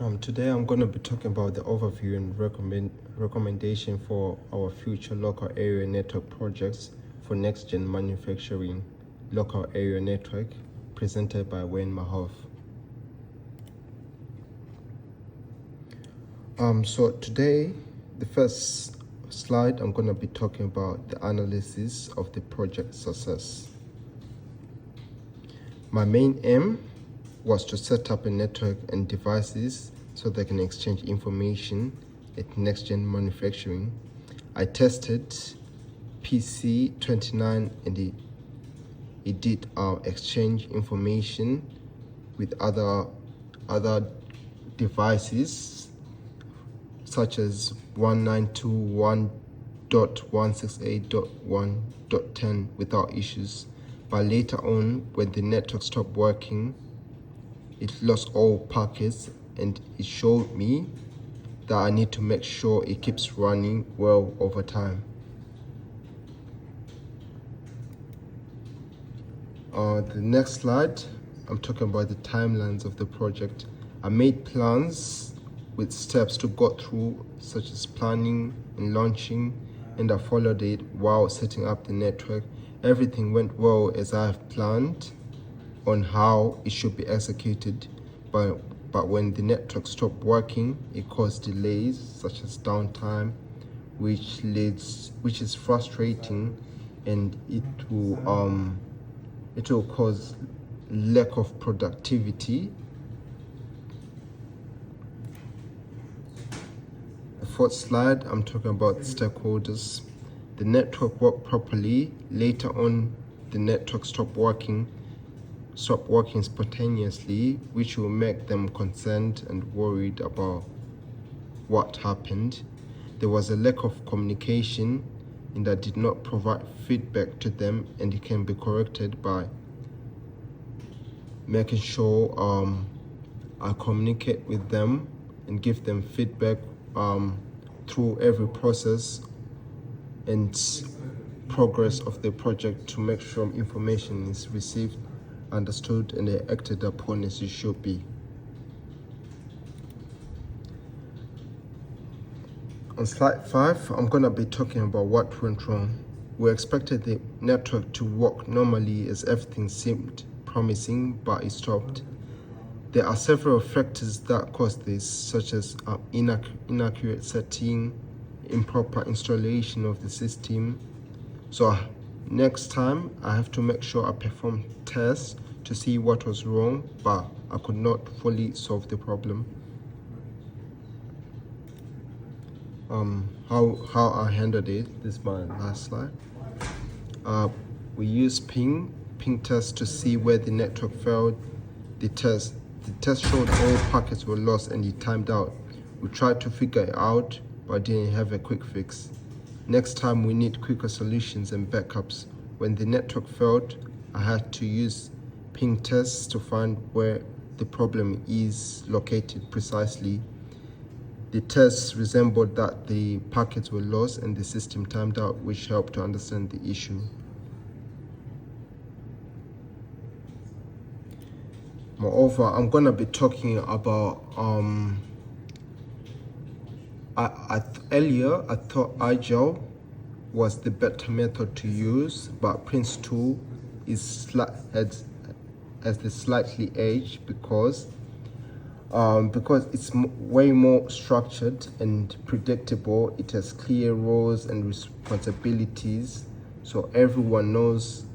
Today I'm going to be talking about the overview and recommendation for our future local area network projects for next-gen manufacturing local area network, presented by Wayne Mahoff. So today, the first slide, I'm going to be talking about the analysis of the project success. My main aim was to set up a network and devices so they can exchange information at next-gen manufacturing. I tested PC29 and it did exchange information with other devices such as 192.168.1.10 without issues. But later on, when the network stopped working, it lost all packets, and it showed me that I need to make sure it keeps running well over time. The next slide, I'm talking about the timelines of the project. I made plans with steps to go through, such as planning and launching, and I followed it while setting up the network. Everything went well as I have planned on how it should be executed, but when the network stopped working, it caused delays such as downtime, which is frustrating, and it will cause lack of productivity. The fourth slide, I'm talking about stakeholders. The network worked properly. Later on, the network stopped working spontaneously, which will make them concerned and worried about what happened. There was a lack of communication, and I did not provide feedback to them, and it can be corrected by making sure I communicate with them and give them feedback through every process and progress of the project to make sure information is received, understood, and acted upon as it should be. On slide 5, I'm going to be talking about what went wrong. We expected the network to work normally as everything seemed promising, but it stopped. There are several factors that caused this, such as inaccurate setting, improper installation of the system. So next time, I have to make sure I perform tests to see what was wrong, but I could not fully solve the problem. How I handled it, this is my last slide. We used ping test to see where the network failed. The test showed all packets were lost and it timed out. We tried to figure it out, but didn't have a quick fix. Next time we need quicker solutions and backups. When the network failed, I had to use ping tests to find where the problem is located precisely. The tests resembled that the packets were lost and the system timed out, which helped to understand the issue. Moreover, I'm going to be talking about earlier I thought Agile was the better method to use, but Prince2 has the slightly edge because it's way more structured and predictable. It has clear roles and responsibilities, so everyone knows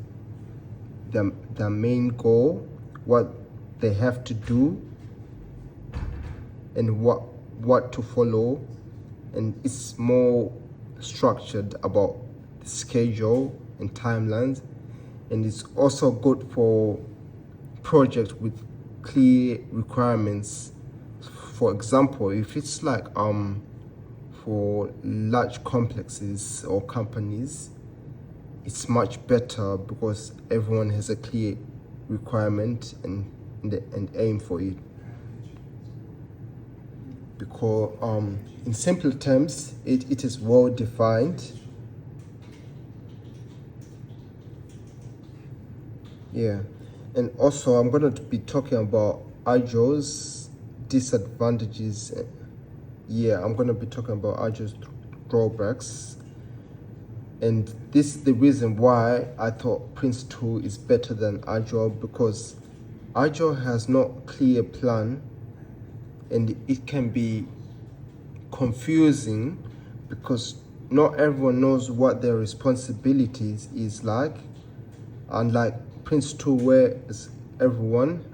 the main goal, what they have to do, and what to follow, and it's more structured about the schedule and timelines, and it's also good for projects with clear requirements. For example, if it's like for large complexes or companies, it's much better because everyone has a clear requirement and aim for it. Because in simple terms, it is well defined. Yeah, and also I'm going to be talking about Agile's disadvantages. Yeah, I'm going to be talking about Agile's drawbacks. And this is the reason why I thought Prince2 is better than Agile, because Agile has no clear plan and it can be confusing because not everyone knows what their responsibilities is like. Unlike Prince2, where everyone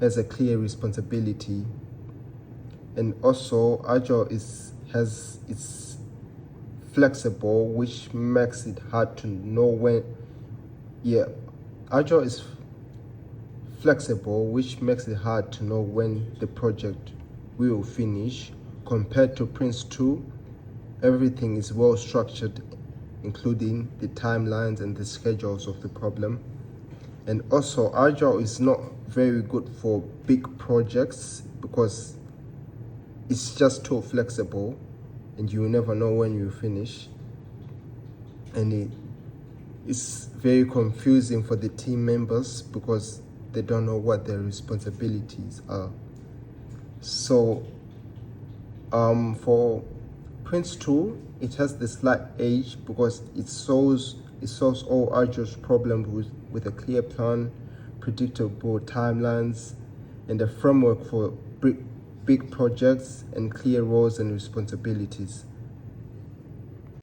has a clear responsibility. And also Agile has its flexible, which makes it hard to know when. Yeah, Agile is flexible, which makes it hard to know when the project will finish. Compared to Prince2, everything is well structured, including the timelines and the schedules of the problem. And also Agile is not very good for big projects because it's just too flexible and you will never know when you finish. And it's very confusing for the team members because they don't know what their responsibilities are. So for Prince2, it has the slight edge because it solves all Agile's problems with a clear plan, predictable timelines, and a framework for big projects and clear roles and responsibilities.